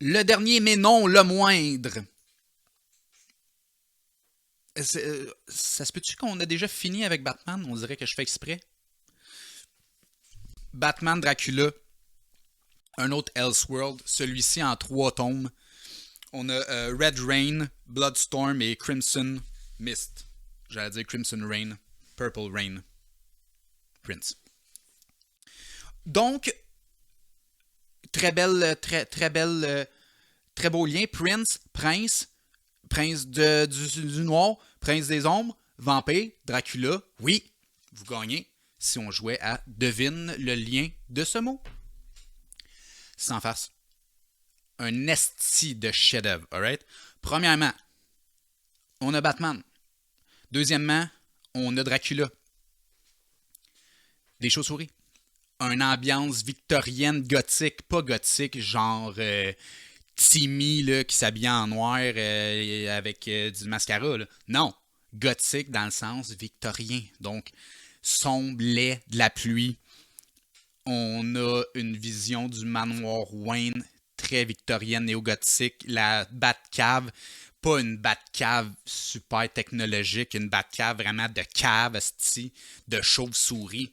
Le dernier, mais non le moindre. Ça se peut-tu qu'on a déjà fini avec Batman? On dirait que je fais exprès. Batman Dracula, un autre Elseworld, celui-ci en 3 tomes. On a Red Rain, Bloodstorm et Crimson Mist. J'allais dire Crimson Rain, Purple Rain, Prince. Donc, très beau lien. Prince du noir, Prince des ombres, Vampire, Dracula. Oui, vous gagnez si on jouait à devine le lien de ce mot. Sans farce. Un esti de chef-d'œuvre, alright? Premièrement, on a Batman. Deuxièmement, on a Dracula. Des chauves-souris. Une ambiance victorienne gothique, pas gothique, genre Timmy là, qui s'habille en noir avec du mascara. Là. Non, gothique dans le sens victorien. Donc, sombre, laid, de la pluie. On a une vision du manoir Wayne très victorienne, néo-gothique. La Batcave, pas une Batcave super technologique, une Batcave vraiment de cave, de chauve-souris.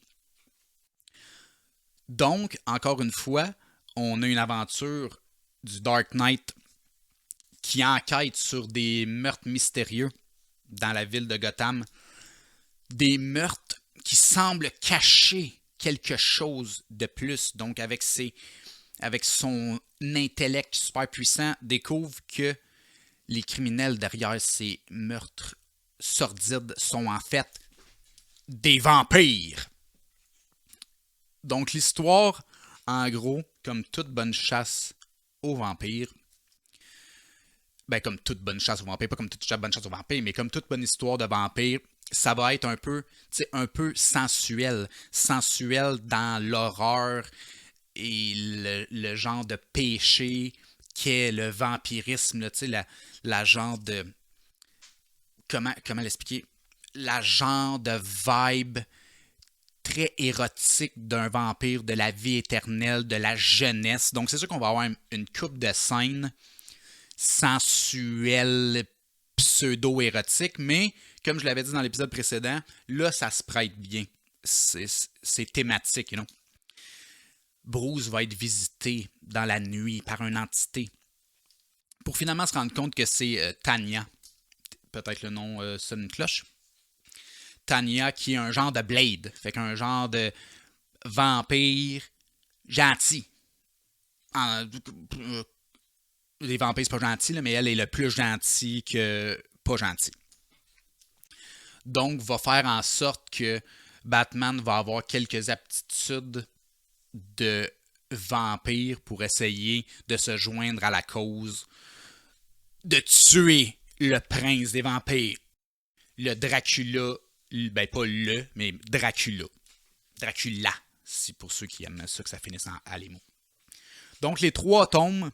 Donc, encore une fois, on a une aventure du Dark Knight qui enquête sur des meurtres mystérieux dans la ville de Gotham. Des meurtres qui semblent cacher quelque chose de plus. Donc, avec son intellect super puissant, découvre que les criminels derrière ces meurtres sordides sont en fait des vampires. Donc, l'histoire, en gros, comme toute bonne chasse aux vampires, comme toute bonne chasse aux vampires, pas comme toute bonne chasse aux vampires, mais comme toute bonne histoire de vampire, ça va être un peu sensuel. Sensuel dans l'horreur et le genre de péché qu'est le vampirisme, là, la genre de... Comment l'expliquer? La genre de vibe très érotique d'un vampire, de la vie éternelle, de la jeunesse. Donc, c'est sûr qu'on va avoir une coupe de scènes sensuelles, pseudo-érotiques, mais, comme je l'avais dit dans l'épisode précédent, là, ça se prête bien. C'est thématique, you know? Bruce va être visité dans la nuit par une entité pour finalement se rendre compte que c'est Tanya. Peut-être le nom sonne une cloche. Tanya qui est un genre de Blade, fait qu'un genre de vampire gentil. Les vampires, c'est pas gentil, là, mais elle est le plus gentil que pas gentil. Donc, va faire en sorte que Batman va avoir quelques aptitudes de vampire pour essayer de se joindre à la cause de tuer le prince des vampires, le Dracula, pas le, mais Dracula. Dracula, c'est pour ceux qui aiment ça que ça finisse en à les mots. Donc, les 3 tomes,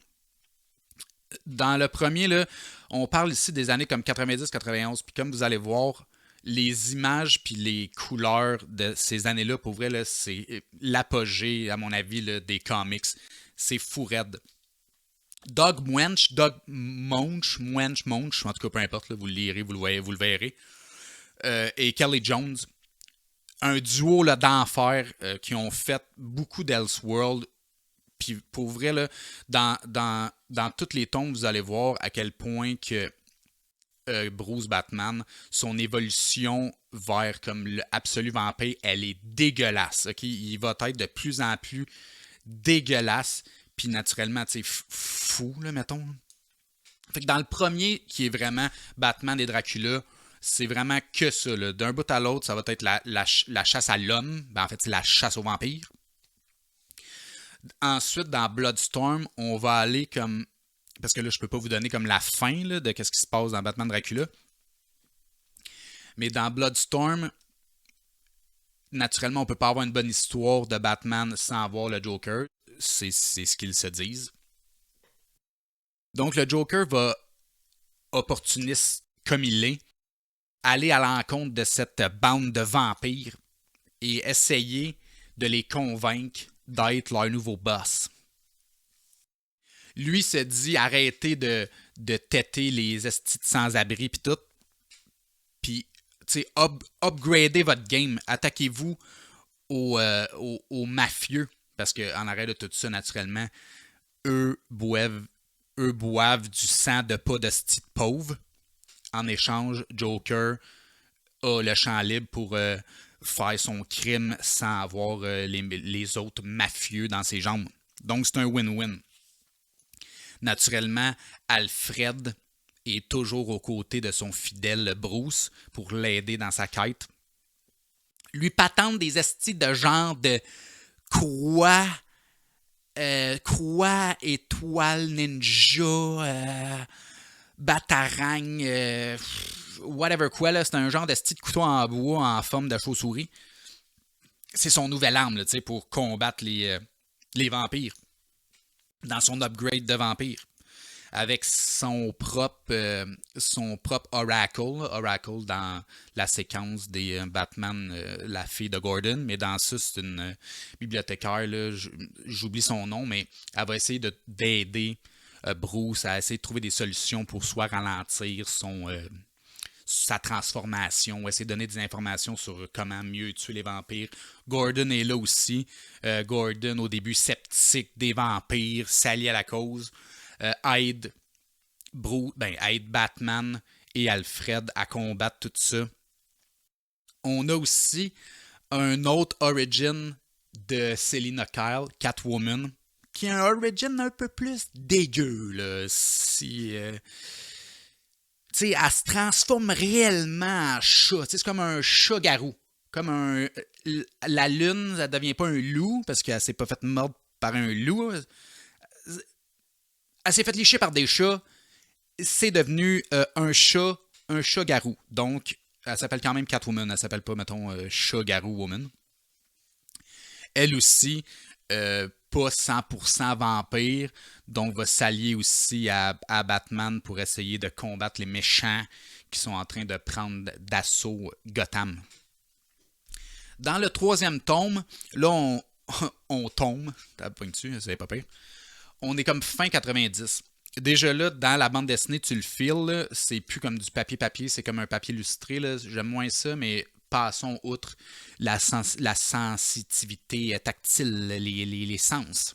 dans le premier, là, on parle ici des années comme 90-91, puis comme vous allez voir, les images puis les couleurs de ces années-là, pour vrai, là, c'est l'apogée, à mon avis, là, des comics. C'est fou raide. Doug Moench, en tout cas, peu importe, là, vous le lirez, vous le verrez, et Kelly Jones, un duo là, d'enfer qui ont fait beaucoup d'Elseworld. Puis pour vrai, là, dans toutes les tombes, vous allez voir à quel point que Bruce Batman, son évolution vers comme l'absolu vampire, elle est dégueulasse. Okay? Il va être de plus en plus dégueulasse. Puis naturellement, tu sais, fou, là, mettons. Fait que dans le premier, qui est vraiment Batman et Dracula, c'est vraiment que ça. Là. D'un bout à l'autre, ça va être la chasse à l'homme. En fait, c'est la chasse aux vampires. Ensuite, dans Bloodstorm, on va aller comme... Parce que là, je peux pas vous donner comme la fin là, de ce qui se passe dans Batman Dracula. Mais dans Bloodstorm, naturellement, on peut pas avoir une bonne histoire de Batman sans avoir le Joker. C'est ce qu'ils se disent. Donc, le Joker va, opportuniste comme il est, aller à l'encontre de cette bande de vampires et essayer de les convaincre d'être leur nouveau boss. Lui se dit arrêtez de têter les estis de sans-abri pis tout. Puis, tu sais, upgradez votre game. Attaquez-vous aux mafieux. Parce qu'en arrêt de tout ça, naturellement, eux boivent du sang de pas de style pauvre. En échange, Joker a le champ libre pour faire son crime sans avoir les autres mafieux dans ses jambes. Donc, c'est un win-win. Naturellement, Alfred est toujours aux côtés de son fidèle Bruce pour l'aider dans sa quête. Lui patente des estis de genre de croix, étoile, ninja, batarang, whatever quoi. Là, c'est un genre d'esti de couteau en bois en forme de chauve-souris. C'est son nouvelle arme là, pour combattre les vampires. Dans son upgrade de vampire. Avec son propre Oracle dans la séquence des Batman, la fille de Gordon. Mais dans ça, c'est une bibliothécaire, là, j'oublie son nom, mais elle va essayer d'aider Bruce à essayer de trouver des solutions pour soit ralentir sa transformation, ou essayer de donner des informations sur comment mieux tuer les vampires. Gordon est là aussi. Gordon, au début, sceptique des vampires, s'allie à la cause. Aide Batman et Alfred à combattre tout ça. On a aussi un autre origin de Selina Kyle, Catwoman, qui a un origin un peu plus dégueu. Là. Elle se transforme réellement en chat. C'est comme un chat-garou. La lune, elle devient pas un loup parce qu'elle s'est pas faite mordre par un loup. Elle s'est fait licher par des chats. C'est devenu un chat-garou. Donc, elle s'appelle quand même Catwoman. Elle s'appelle pas, mettons, chat-garou-woman. Elle aussi, pas 100% vampire, donc va s'allier aussi à Batman pour essayer de combattre les méchants qui sont en train de prendre d'assaut Gotham. Dans le 3e tome, là, on tombe. T'as pas dessus, c'est pas pire. On est comme fin 90. Déjà là, dans la bande dessinée, tu le files, c'est plus comme du papier-papier, c'est comme un papier illustré. Là. J'aime moins ça, mais passons outre la sensitivité tactile, les sens.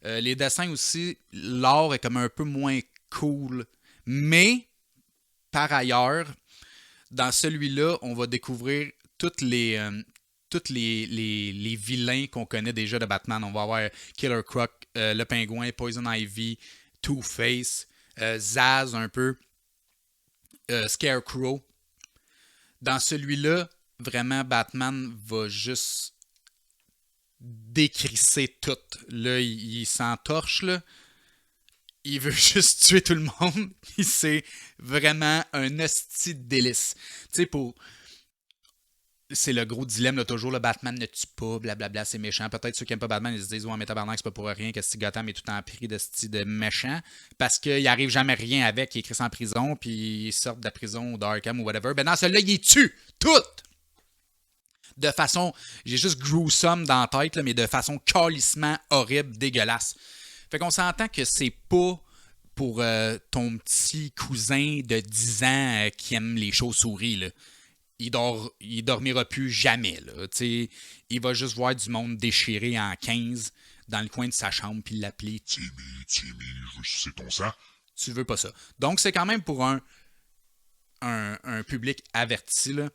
Les dessins aussi, l'art est comme un peu moins cool. Mais, par ailleurs, dans celui-là, on va découvrir tous les vilains qu'on connaît déjà de Batman. On va avoir Killer Croc, le Pingouin, Poison Ivy, Two-Face, Zaz un peu, Scarecrow. Dans celui-là, vraiment, Batman va juste décrisser tout. Là, il s'entorche, là. Il veut juste tuer tout le monde. C'est vraiment un hostie de délice. Tu sais, c'est le gros dilemme, là, toujours, le Batman ne tue pas, blablabla, c'est méchant. Peut-être ceux qui n'aiment pas Batman, ils se disent, ouais, mais tabarnak, c'est pas pour rien que Gotham est tout en prix de style de méchant, parce qu'il arrive jamais rien avec, il est écrit en prison, puis il sort de la prison d'Arkham ou whatever. Ben dans celui-là, il tue tout! De façon, j'ai juste gruesome dans la tête, là, mais de façon calissement horrible, dégueulasse. Fait qu'on s'entend que c'est pas pour ton petit cousin de 10 ans qui aime les chauves-souris, là. Il dormira plus jamais. Là. Il va juste voir du monde déchiré en 15 dans le coin de sa chambre puis l'appeler Timmy, je veux sucer ton sang. Tu veux pas ça. Donc, c'est quand même pour un public averti. Là.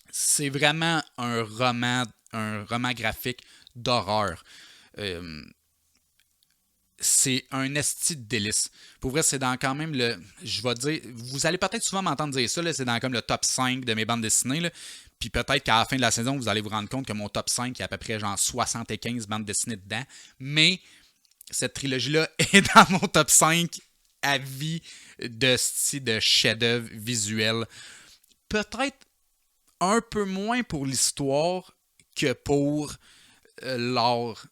C'est vraiment un roman graphique d'horreur. C'est un esti de délice. Pour vrai, c'est dans quand même je vais dire, vous allez peut-être souvent m'entendre dire ça, là, c'est dans comme le top 5 de mes bandes dessinées. Là. Puis peut-être qu'à la fin de la saison, vous allez vous rendre compte que mon top 5, il y a à peu près genre 75 bandes dessinées dedans. Mais cette trilogie-là est dans mon top 5 à vie de style de chef-d'œuvre visuel. Peut-être un peu moins pour l'histoire que pour l'art.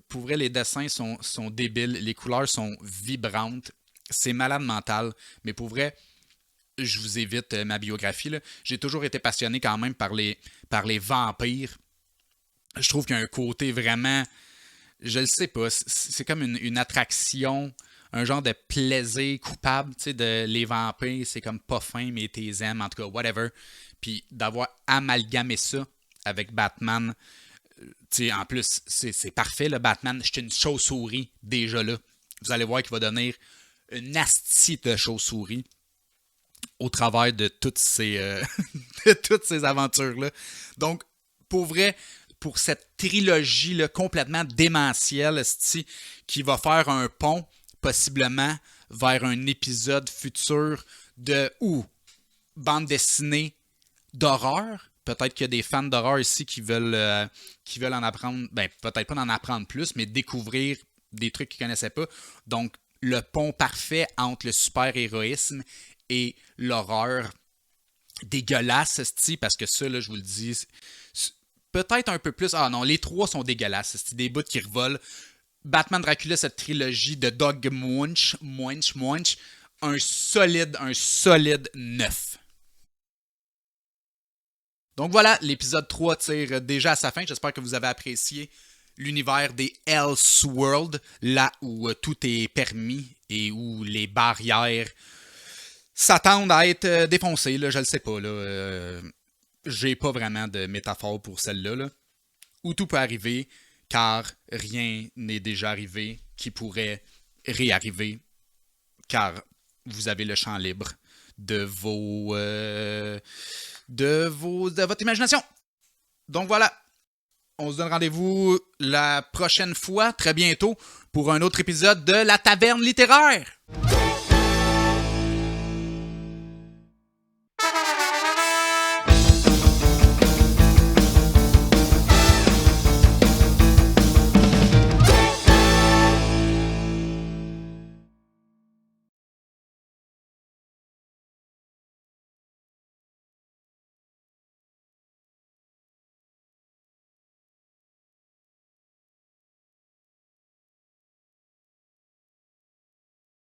Pour vrai, les dessins sont débiles, les couleurs sont vibrantes, c'est malade mental, mais pour vrai, je vous évite ma biographie. Là. J'ai toujours été passionné quand même par les vampires. Je trouve qu'il y a un côté vraiment je le sais pas, c'est comme une attraction, un genre de plaisir coupable, tu sais, de les vampires, c'est comme pas fin, mais t'es aimes, en tout cas, whatever. Puis d'avoir amalgamé ça avec Batman, tu sais, en plus, c'est parfait, le Batman, j'étais une chauve-souris déjà là. Vous allez voir qu'il va devenir une astie de chauve-souris au travers de toutes ces, de toutes ces aventures-là. Donc, pour vrai, pour cette trilogie-là complètement démentielle, qui va faire un pont, possiblement, vers un épisode futur de bande dessinée d'horreur. Peut-être qu'il y a des fans d'horreur ici qui veulent en apprendre, ben peut-être pas en apprendre plus, mais découvrir des trucs qu'ils connaissaient pas. Donc, le pont parfait entre le super-héroïsme et l'horreur dégueulasse, parce que ça, là, je vous le dis, peut-être un peu plus. Ah non, les trois sont dégueulasses. C'est des bouts qui revolent. Batman Dracula, cette trilogie de Doug Moench, un solide 9. Donc voilà, l'épisode 3 tire déjà à sa fin. J'espère que vous avez apprécié l'univers des Elseworlds, là où tout est permis et où les barrières s'attendent à être défoncées. Là, je le sais pas. J'ai pas vraiment de métaphore pour celle-là. Là, où tout peut arriver, car rien n'est déjà arrivé qui pourrait réarriver, car vous avez le champ libre de votre imagination. Donc voilà, on se donne rendez-vous la prochaine fois, très bientôt, pour un autre épisode de La Taverne littéraire.